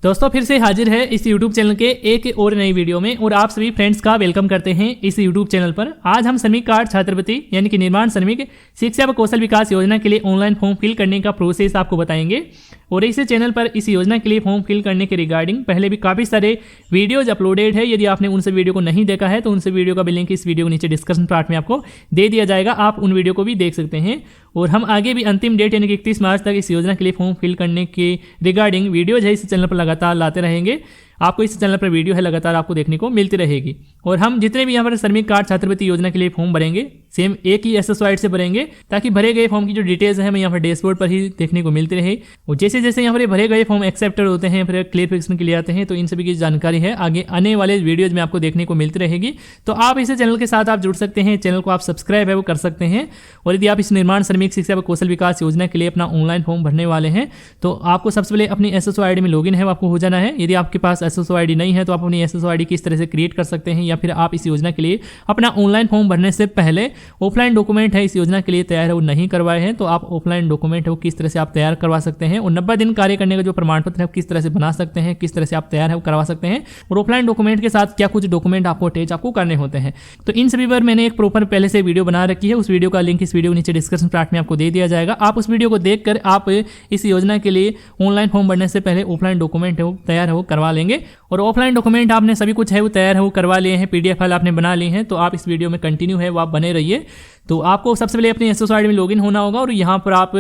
दोस्तों फिर से हाजिर है इस YouTube चैनल के एक और नई वीडियो में और आप सभी फ्रेंड्स का वेलकम करते हैं इस YouTube चैनल पर। आज हम श्रमिक कार्ड छात्रवृत्ति यानी कि निर्माण श्रमिक शिक्षा व कौशल विकास योजना के लिए ऑनलाइन फॉर्म फिल करने का प्रोसेस आपको बताएंगे। और इस चैनल पर इस योजना के लिए फॉर्म फिल करने के रिगार्डिंग पहले भी काफ़ी सारे वीडियोज अपलोडेड है। यदि आपने उन सब वीडियो को नहीं देखा है तो उन सब वीडियो का भी लिंक इस वीडियो के नीचे डिस्क्रिप्शन पार्ट में आपको दे दिया जाएगा, आप उन वीडियो को भी देख सकते हैं। और हम आगे भी अंतिम डेट यानी कि 31 मार्च तक इस योजना के लिए फॉर्म फिल करने के रिगार्डिंग वीडियोज है इस चैनल पर लगातार लाते रहेंगे। आपको इस चैनल पर वीडियो है लगातार आपको देखने को मिलती रहेगी। और हम जितने भी यहाँ पर श्रमिक कार्ड छात्रवृत्ति योजना के लिए फॉर्म भरेंगे सेम एक ही SSYD से भरेंगे ताकि भरे गए फॉर्म की जो डिटेल्स है हमें यहाँ पर डैशबोर्ड पर ही देखने को मिलती रहे। और जैसे जैसे यहाँ पर भरे गए फॉर्म एक्सेप्टेड होते हैं फिर क्लियरिफिकेशन के लिए आते हैं तो इन सभी की जानकारी है आगे आने वाले वीडियोज में आपको देखने को मिलती रहेगी। तो आप इस चैनल के साथ आप जुड़ सकते हैं, चैनल को आप सब्सक्राइब है वो कर सकते हैं। और यदि आप इस निर्माण श्रमिक शिक्षा व कौशल विकास योजना के लिए अपना ऑनलाइन फॉर्म भरने वाले हैं तो आपको सबसे पहले अपनी SSYD में लॉगिन है वो आपको हो जाना है। यदि आपके पास SSYD नहीं है तो आप अपनी SSYD किस तरह से क्रिएट कर सकते हैं, या फिर आप इस योजना के लिए अपना ऑनलाइन फॉर्म भरने से पहले ऑफलाइन डॉक्यूमेंट है इस योजना के लिए तैयार है वो नहीं करवाए हैं तो आप ऑफलाइन डॉक्यूमेंट है वो किस तरह से आप तैयार करवा सकते हैं। और 90 दिन कार्य करने का जो प्रमाण पत्र है किस तरह से बना सकते हैं, किस तरह से आप तैयार है वो करवा सकते हैं। और ऑफलाइन डॉक्यूमेंट के साथ क्या कुछ डॉक्यूमेंट आपको अटैच आपको करने होते हैं। तो इन सभी पर मैंने एक प्रॉपर पहले से वीडियो बना रखी है, उस वीडियो का लिंक इस वीडियो के नीचे डिस्क्रिप्शन पार्ट में आपको दे दिया जाएगा। आप उस वीडियो को देखकर आप इस योजना के लिए ऑनलाइन फॉर्म भरने से पहले ऑफलाइन डॉक्यूमेंट है वो तैयार है वो करवा लेंगे। और ऑफलाइन डॉक्यूमेंट आपने सभी कुछ है वो तैयार है वो करवा लिए हैं, PDF फाइल आपने बना ली है, तो आप इस वीडियो में कंटिन्यू है वो आप बने रहिए। तो आपको सबसे पहले अपनी SSYD में लॉगिन होना होगा और यहाँ पर आप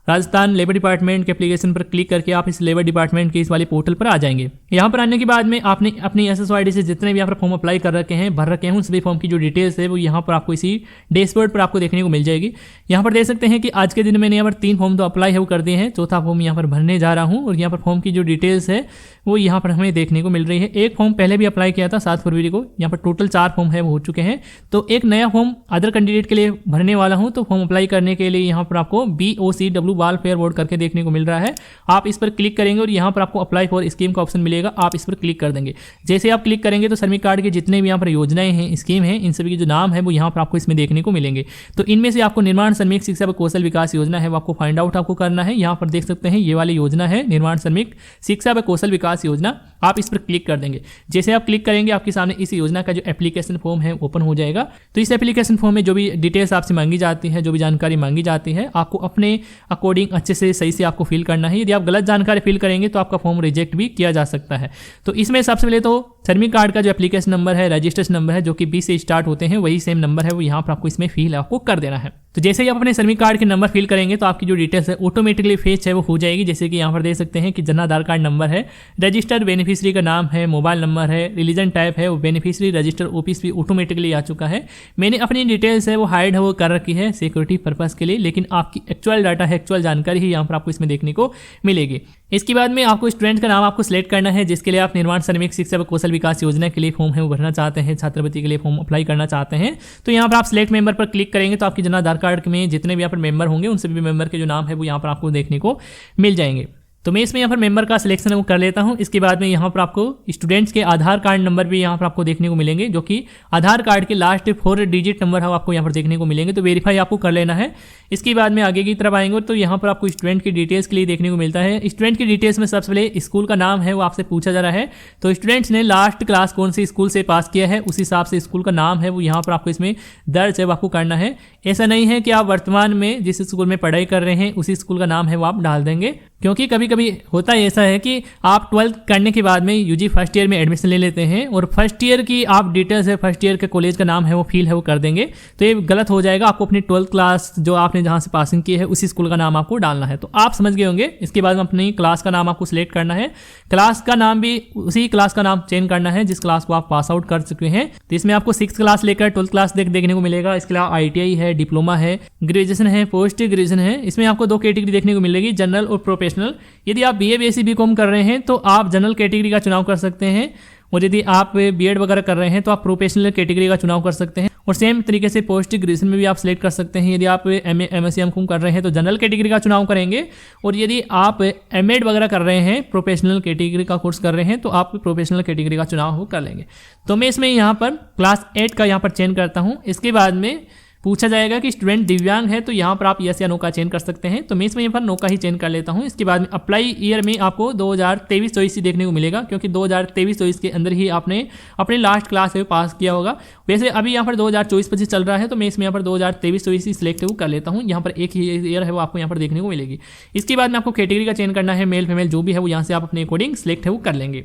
राजस्थान लेबर डिपार्टमेंट के एप्लीकेशन पर क्लिक करके आप इस लेबर डिपार्टमेंट के इस वाले पोर्टल पर आ जाएंगे। यहाँ पर आने के बाद में आपने अपनी SSYD से जितने भी यहाँ पर फॉर्म अप्लाई कर रखे हैं भर रखे हैं उन सभी फॉर्म की जो डिटेल्स है वो यहाँ पर आपको इसी डैशबोर्ड पर आपको देखने को मिल जाएगी। यहाँ पर देख सकते हैं कि आज के दिन मैंने यहाँ पर 3 फॉर्म तो अप्लाई है वो कर दिए हैं, चौथा फॉर्म यहाँ पर भरने जा रहा हूँ। और यहाँ पर फॉर्म की जो डिटेल्स है वो यहाँ पर हमें देखने को मिल रही है। एक फॉर्म पहले भी अप्लाई किया था 7 फरवरी को, यहाँ पर टोटल 4 फॉर्म है वो हो चुके हैं। तो एक नया फॉर्म अदर कैंडिडेट के लिए भरने वाला हूँ, तो फॉर्म अप्लाई करने के लिए यहाँ पर आपको BOCW बाल फेयर बोर्ड करके देखने को मिल रहा है। आप इस पर क्लिक करेंगे और यहाँ पर आपको अप्लाई फॉर स्कीम का ऑप्शन मिलेगा, आप इस पर क्लिक कर देंगे। जैसे आप क्लिक करेंगे तो श्रमिक कार्ड के जितने भी यहाँ पर योजनाएं हैं स्कीम है इन सभी के जो नाम है वो यहाँ पर आपको इसमें देखने को मिलेंगे। तो इनमें से आपको निर्माण श्रमिक शिक्षा व कौशल विकास योजना है वो आपको फाइंड आउट आपको करना है। यहाँ पर देख सकते हैं ये वाली योजना है निर्माण श्रमिक शिक्षा व कौशल विकास योजना, आप इस पर क्लिक कर देंगे। जैसे आप क्लिक करेंगे आपके सामने इस योजना का जो एप्लीकेशन फॉर्म है ओपन हो जाएगा। तो इस एप्लीकेशन फॉर्म में जो भी डिटेल्स आपसे मांगी जाती है, जो भी जानकारी मांगी जाती है, आपको अपने अकॉर्डिंग अच्छे से सही से आपको फिल करना है। यदि आप गलत जानकारी फिल करेंगे तो आपका फॉर्म रिजेक्ट भी किया जा सकता है। तो इसमें सबसे पहले तो श्रमिक कार्ड का जो एप्लीकेशन नंबर है, रजिस्ट्रेशन नंबर है जो कि 20 से स्टार्ट होते हैं, वही सेम नंबर है वो यहाँ पर आपको इसमें फिल आपको कर देना है। तो जैसे ही आप अपने श्रमिक कार्ड के नंबर फिल करेंगे तो आपकी जो डिटेल्स है ऑटोमेटिकली फेच है वो हो जाएगी। जैसे कि यहाँ पर देख सकते हैं कि जन आधार कार्ड नंबर है, रजिस्टर्ड बेनिफिशियरी का नाम है, मोबाइल नंबर है, रिलीजन टाइप है, वो बेनिफिशियरी रजिस्टर ऑफिस भी ऑटोमेटिकली आ चुका है। मैंने अपनी डिटेल्स है वो हाइड है वो कर रखी है सिक्योरिटी पर्पस के लिए, लेकिन आपकी एक्चुअल डाटा है, एक्चुअल जानकारी ही यहाँ पर आपको इसमें देखने को मिलेगी। इसके बाद में आपको स्टूडेंट का नाम आपको सिलेक्ट करना है जिसके लिए आप निर्माण श्रमिक शिक्षा व कौशल विकास योजना के लिए फॉर्म है वो भरना चाहते हैं, छात्रवृत्ति के लिए फॉर्म अप्लाई करना चाहते हैं। तो यहाँ पर आप सिलेक्ट मेंबर पर क्लिक करेंगे तो आपके जन आधार कार्ड में जितने भी यहाँ पर मेंबर होंगे उन सभी मेंबर के जो नाम है वो यहाँ पर आपको देखने को मिल जाएंगे। तो मैं इसमें यहाँ पर मेंबर का सिलेक्शन वो कर लेता हूँ। इसके बाद में यहाँ पर आपको स्टूडेंट्स के आधार कार्ड नंबर भी यहाँ पर आपको देखने को मिलेंगे, जो कि आधार कार्ड के लास्ट 4 डिजिट नंबर है आपको यहाँ पर देखने को मिलेंगे। तो वेरीफाई आपको कर लेना है। इसके बाद में आगे की तरफ आएंगे तो यहाँ पर आपको स्टूडेंट की डिटेल्स के लिए देखने को मिलता है। स्टूडेंट की डिटेल्स में सबसे पहले स्कूल का नाम है वो आपसे पूछा जा रहा है। तो स्टूडेंट्स ने लास्ट क्लास कौन सी स्कूल से पास किया है उस हिसाब से स्कूल का नाम है वो यहाँ पर आपको इसमें दर्ज है वो आपको करना है। ऐसा नहीं है कि आप वर्तमान में जिस स्कूल में पढ़ाई कर रहे हैं उसी स्कूल का नाम है वो आप डाल देंगे, क्योंकि कभी कभी होता है ऐसा है कि आप 12th करने के बाद में UG फर्स्ट ईयर में एडमिशन ले लेते हैं और फर्स्ट ईयर की आप डिटेल्स है फर्स्ट ईयर के कॉलेज का नाम है वो फिल है वो कर देंगे, तो ये गलत हो जाएगा। आपको अपनी 12th क्लास जो आपने जहाँ से पासिंग की है उसी स्कूल का नाम आपको डालना है। तो आप समझ गए होंगे। इसके बाद में अपनी क्लास का नाम आपको सिलेक्ट करना है। क्लास का नाम भी उसी क्लास का नाम चेंज करना है जिस क्लास को आप पास आउट कर चुके हैं। तो इसमें आपको 6th क्लास लेकर 12th क्लास देखने को मिलेगा। इसके अलावा ITI है, डिप्लोमा है, ग्रेजुएशन है, पोस्ट ग्रेजुएशन है। इसमें आपको 2 कैटेगरी देखने को मिलेगी, जनरल और प्रोफेशनल। यदि आप BA BSc BCom कर रहे हैं तो आप जनरल कैटेगरी का चुनाव कर सकते हैं, और यदि आप B.Ed वगैरह कर रहे हैं तो आप प्रोफेशनल कैटेगरी का चुनाव कर सकते हैं। और सेम तरीके से पोस्ट ग्रेजुएशन में भी आप सिलेक्ट कर सकते हैं। यदि आप MA MSc MCom कर रहे हैं तो जनरल कैटेगरी का चुनाव करेंगे, और यदि आप M.Ed वगैरह कर रहे हैं, प्रोफेशनल कैटेगरी का कोर्स कर रहे हैं, तो आप प्रोफेशनल कैटेगरी का चुनाव कर लेंगे। तो मैं इसमें यहाँ पर क्लास 8 का यहाँ पर चेंज करता हूँ। इसके बाद में पूछा जाएगा कि स्टूडेंट दिव्यांग है तो यहाँ पर आप यस या नो का चयन कर सकते हैं। तो मैं इसमें यहाँ पर नो का ही चयन कर लेता हूँ। इसके बाद में अप्लाई ईयर में आपको 2023-24 ही देखने को मिलेगा, क्योंकि 2023-24 के अंदर ही आपने अपने लास्ट क्लास में पास किया होगा। वैसे अभी यहाँ पर 2024-25 चल रहा है, तो मैं इसमें यहाँ पर 2023-24 ही सिलेक्ट कर लेता हूँ। यहाँ पर एक ही ईयर है वो आपको यहाँ पर देखने को मिलेगी। इसके बाद में आपको कैटेगरी का चयन करना है, मेल फीमेल जो भी है वो यहाँ से आप अपने अकॉर्डिंग सिलेक्ट है वो कर लेंगे।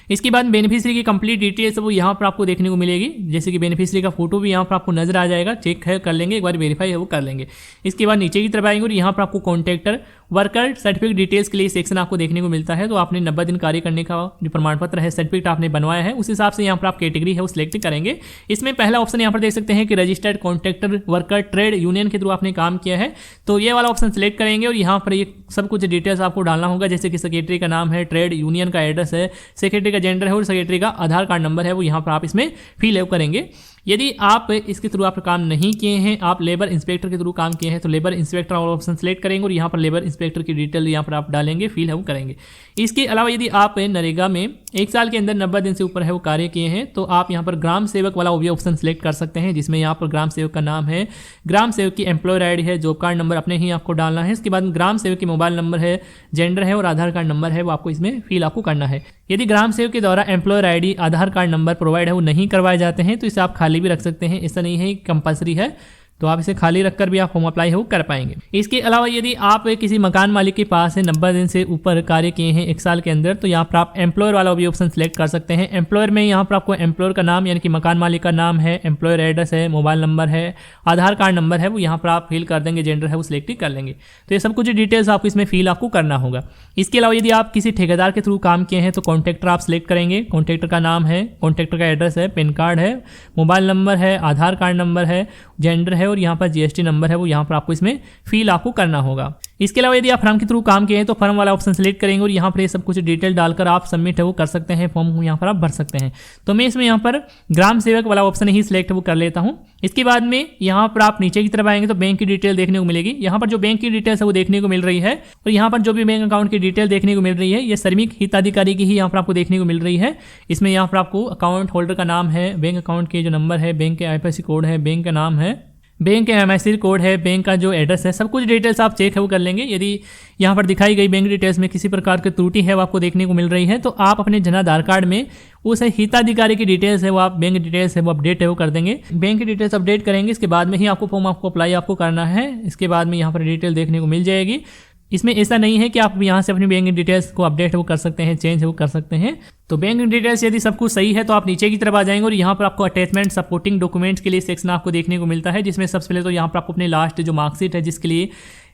इसके बाद बेनिफिशियरी की कंप्लीट डिटेल्स वो यहाँ पर आपको देखने को मिलेगी, जैसे कि बेनिफिशियरी का फोटो भी यहाँ पर आपको नजर आ जाएगा। चेक है कर लेंगे, एक बार वेरीफाई है वो कर लेंगे। इसके बाद नीचे की तरफ आएंगे और यहाँ पर आपको कॉन्ट्रैक्टर वर्कर सर्टिफिकेट डिटेल्स के लिए सेक्शन आपको देखने को मिलता है। तो आपने 90 दिन कार्य करने का जो प्रमाण पत्र है, सर्टिफिकेट आपने बनवाया है, उस हिसाब से यहाँ पर आप कैटेगरी है वो सिलेक्ट करेंगे। इसमें पहला ऑप्शन यहाँ पर देख सकते हैं कि registered contractor worker trade union के थ्रू आपने काम किया है, तो ये वाला ऑप्शन सिलेक्ट करेंगे और यहाँ पर ये सब कुछ डिटेल्स आपको डालना होगा, जैसे कि सेक्रेटरी का नाम है, ट्रेड यूनियन का एड्रेस है, सेक्रेटरी का जेंडर है और सेक्रेटरी का आधार कार्ड नंबर है वो यहाँ पर आप इसमें फिल करेंगे। यदि आप इसके थ्रू आप काम नहीं किए हैं, आप लेबर इंस्पेक्टर के थ्रू काम किए हैं, तो लेबर इंस्पेक्टर वाला ऑप्शन सेलेक्ट करेंगे और यहाँ पर लेबर इंस्पेक्टर की डिटेल यहाँ पर आप डालेंगे, फिल है वो करेंगे। इसके अलावा यदि आप नरेगा में 1 साल के अंदर 90 दिन से ऊपर है वो कार्य किए हैं, तो आप यहाँ पर ग्राम सेवक वाला भी ऑप्शन सेलेक्ट कर सकते हैं, जिसमें यहाँ पर ग्राम सेवक का नाम है, ग्राम सेवक की एम्प्लॉयर आईडी है, जॉब कार्ड नंबर अपने ही आपको डालना है। इसके बाद ग्राम सेवक की मोबाइल नंबर है, जेंडर है और आधार कार्ड नंबर है वो आपको इसमें फिल आपको करना है। यदि ग्राम सेवक के द्वारा एम्प्लॉयर आईडी, आधार कार्ड नंबर प्रोवाइड है वो नहीं करवाए जाते हैं, तो इसे आप खाली भी रख सकते हैं, ऐसा नहीं है कंपलसरी है, तो आप इसे खाली रखकर भी आप फॉर्म अप्लाई है वो कर पाएंगे। इसके अलावा यदि आप किसी मकान मालिक के पास है 90 दिन से ऊपर कार्य किए हैं 1 साल के अंदर, तो यहाँ पर आप एम्प्लॉयर वाला भी ऑप्शन सेलेक्ट कर सकते हैं। एम्प्लॉयर में यहाँ पर आपको एम्प्लॉयर का नाम यानी कि मकान मालिक का नाम है, एम्प्लॉयर एड्रेस है, मोबाइल नंबर है, आधार कार्ड नंबर है वो यहाँ पर आप फिल कर देंगे, जेंडर है वो सिलेक्ट कर लेंगे। तो ये सब कुछ डिटेल्स आपको इसमें फिल आपको करना होगा। इसके अलावा यदि आप किसी ठेकेदार के थ्रू काम किए हैं, तो कॉन्ट्रैक्टर आप सिलेक्ट करेंगे। कॉन्ट्रैक्टर का नाम है, कॉन्ट्रैक्टर का एड्रेस है, पैन कार्ड है, मोबाइल नंबर है, आधार कार्ड नंबर है, जेंडर है और यहाँ पर जीएसटी नंबर है वो यहाँ पर आपको इसमें फिल आपको करना होगा। इसके अलावा यदि आप फर्म के थ्रू काम किए हैं, तो फर्म वाला ऑप्शन सेलेक्ट करेंगे और यहाँ पर ये सब कुछ डिटेल डालकर आप सबमिट है वो कर सकते हैं, फॉर्म को यहाँ पर आप भर सकते हैं। तो मैं इसमें यहाँ पर ग्राम सेवक वाला ऑप्शन ही सिलेक्ट वो कर लेता हूँ। इसके बाद में यहाँ पर आप नीचे की तरफ आएंगे तो बैंक की डिटेल देखने को मिलेगी। यहाँ पर जो बैंक की डिटेल्स है वो देखने को मिल रही है और यहाँ पर जो भी बैंक अकाउंट की डिटेल देखने को मिल रही है, ये श्रमिक हिताधिकारी की ही यहाँ पर आपको देखने को मिल रही है। इसमें यहाँ पर आपको अकाउंट होल्डर का नाम है, बैंक अकाउंट के जो नंबर है, बैंक के आईएफएससी कोड है, बैंक का नाम है, बैंक का एमआईसी कोड है, बैंक का जो एड्रेस है, सब कुछ डिटेल्स आप चेक है वो कर लेंगे। यदि यहाँ पर दिखाई गई बैंक डिटेल्स में किसी प्रकार की त्रुटि है वो आपको देखने को मिल रही है, तो आप अपने जन आधार कार्ड में उस हिताधिकारी की डिटेल्स है वो आप बैंक डिटेल्स है वो अपडेट है वो कर देंगे। बैंक की डिटेल्स अपडेट करेंगे, इसके बाद में ही आपको फॉर्म आपको अप्लाई आपको करना है। इसके बाद में यहाँ पर डिटेल देखने को मिल जाएगी। इसमें ऐसा नहीं है कि आप यहाँ से अपनी बैंक डिटेल्स को अपडेट वो कर सकते हैं, चेंज वो कर सकते हैं। तो बैंक डिटेल्स यदि सब कुछ सही है तो आप नीचे की तरफ आ जाएंगे और यहाँ पर आपको अटैचमेंट सपोर्टिंग डॉक्यूमेंट्स के लिए सेक्शन आपको देखने को मिलता है, जिसमें सबसे पहले तो यहाँ पर आपको अपने लास्ट जो मार्कशीट है जिसके लिए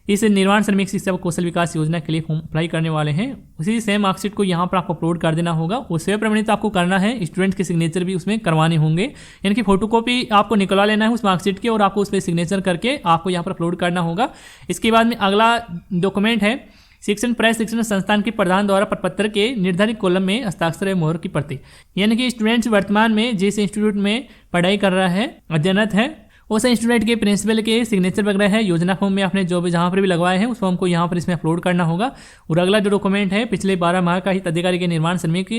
इस निर्माण श्रमिक शिक्षा व कौशल विकास योजना के लिए फॉर्म अप्लाई करने वाले हैं, उसी सेम मार्कशीट को यहाँ पर आपको अपलोड कर देना होगा। वो स्वयं प्रमाणित आपको करना है, स्टूडेंट के सिग्नेचर भी उसमें करवाने होंगे, यानी कि फोटोकॉपी आपको निकलवा लेना है उस मार्कशीट की और आपको उस पर सिग्नेचर करके आपको यहाँ पर अपलोड करना होगा। इसके बाद में अगला डॉक्यूमेंट है शिक्षण प्रेस शिक्षण संस्थान के प्रधान द्वारा प्रपत्र के निर्धारित कॉलम में हस्ताक्षर एवं मोहर की प्रति, यानी कि स्टूडेंट्स वर्तमान में जिस इंस्टीट्यूट में पढ़ाई कर रहा है, अध्ययनरत है, उस इंस्टीट्यूट के प्रिंसिपल के सिग्नेचर वगैरह है योजना फॉर्म में आपने जो भी जहाँ पर भी लगवाए हैं उस फॉर्म को यहाँ पर इसमें अपलोड करना होगा। और अगला जो डॉक्यूमेंट है पिछले 12 माह का हिताधिकारी के निर्माण श्रमिक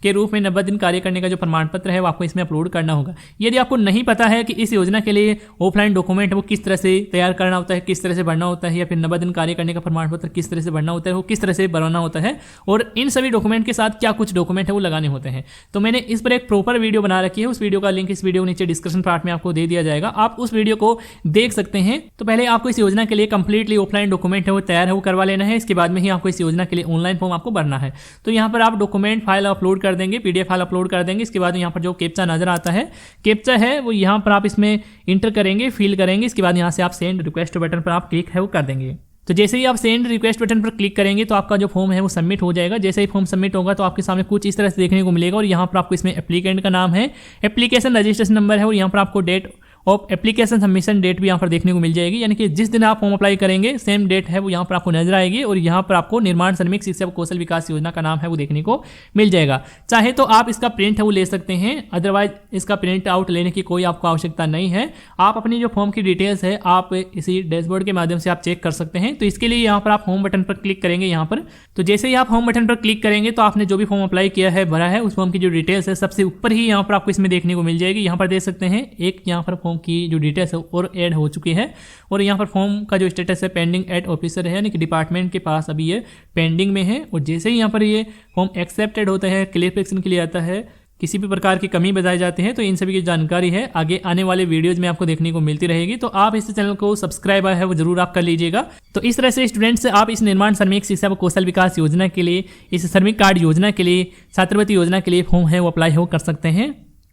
के रूप में 90 दिन कार्य करने का जो प्रमाण पत्र है वो आपको इसमें अपलोड करना होगा। यदि आपको नहीं पता है कि इस योजना के लिए ऑफलाइन डॉक्यूमेंट वो किस तरह से तैयार करना होता है, किस तरह से भरना होता है, या फिर 90 दिन कार्य करने का प्रमाण पत्र किस तरह से भरना होता है, वो किस तरह से बनाना होता है और इन सभी डॉक्यूमेंट के साथ क्या कुछ डॉक्यूमेंट है वो लगाने होते हैं, तो मैंने इस पर एक प्रॉपर वीडियो बना रखी है। उस वीडियो का लिंक इस वीडियो नीचे डिस्क्रिप्शन पार्ट में आपको दे दिया जाएगा, आप उस वीडियो को देख सकते हैं। तो पहले आपको इस योजना के लिए कंप्लीटली ऑफलाइन डॉक्यूमेंट है वो तैयार है वो करवा लेना है। इसके बाद में ही आपको इस योजना के लिए ऑनलाइन फॉर्म आपको भरना है। तो यहाँ पर आप डॉक्यूमेंट फाइल अपलोड कर देंगे, पीडीएफ फाइल अपलोड कर देंगे। इसके बाद यहाँ पर जो कैप्चा नजर आता है, कैप्चा है वो यहाँ पर आप इसमें इंटर करेंगे, फिल करेंगे। इसके बाद यहाँ से आप सेंड रिक्वेस्ट बटन पर आप क्लिक है वो कर देंगे। तो जैसे ही आप सेंड रिक्वेस्ट बटन पर क्लिक करेंगे तो आपका जो फॉर्म है वो सबमिट हो जाएगा। जैसे ही फॉर्म सबमिट होगा तो आपके सामने कुछ इस तरह से देखने को मिलेगा और यहाँ पर आपको इसमें एप्लीकेंट का नाम है, एप्लीकेशन रजिस्ट्रेशन नंबर है और यहाँ पर आपको date of application submission date भी यहाँ पर देखने को मिल जाएगी, यानी कि जिस दिन आप फॉर्म अप्लाई करेंगे सेम डेट है वो यहाँ पर आपको नजर आएगी और यहाँ पर आपको निर्माण श्रमिक शिक्षा व कौशल विकास योजना का नाम है वो देखने को मिल जाएगा। चाहे तो आप इसका प्रिंट है वो ले सकते हैं, अदरवाइज इसका प्रिंट आउट लेने की कोई आपको आवश्यकता नहीं है। आप अपनी जो फॉर्म की डिटेल्स है आप इसी डैशबोर्ड के माध्यम से आप चेक कर सकते हैं। तो इसके लिए यहाँ पर आप होम बटन पर क्लिक करेंगे यहाँ पर। तो जैसे ही आप होम बटन पर क्लिक करेंगे तो आपने जो भी फॉर्म अप्लाई किया है, भरा है, उस फॉर्म की जो डिटेल्स है सबसे ऊपर ही यहाँ पर आपको इसमें देखने को मिल जाएगी। यहाँ पर देख सकते हैं एक यहाँ पर फॉर्म की जो डिटेल्स है और ऐड हो चुकी है। और यहाँ पर फॉर्म का जो स्टेटस है पेंडिंग एट ऑफिसर है, यानी कि डिपार्टमेंट के पास अभी ये पेंडिंग में है। और जैसे ही यहाँ पर ये फॉर्म एक्सेप्टेड होता है, क्लियरिफिकेशन के लिए आता है, किसी भी प्रकार की कमी बताई जाती है, तो इन सभी की जानकारी है आगे आने वाले वीडियोज में आपको देखने को मिलती रहेगी। तो आप इस चैनल को सब्सक्राइब है वो जरूर आप कर लीजिएगा। तो इस तरह से स्टूडेंट्स आप इस निर्माण श्रमिक शिक्षा व कौशल विकास योजना के लिए, इस श्रमिक कार्ड योजना के लिए, छात्रवृत्ति योजना के लिए फॉर्म है वो अप्लाई हो कर सकते हैं।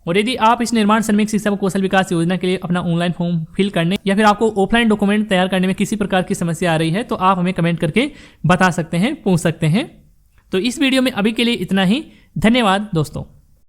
और यदि आप इस निर्माण श्रमिक शिक्षा व कौशल विकास योजना के लिए अपना ऑनलाइन फॉर्म फिल करने या फिर आपको ऑफलाइन डॉक्यूमेंट तैयार करने में किसी प्रकार की समस्या आ रही है, तो आप हमें कमेंट करके बता सकते हैं, पूछ सकते हैं। तो इस वीडियो में अभी के लिए इतना ही। धन्यवाद दोस्तों।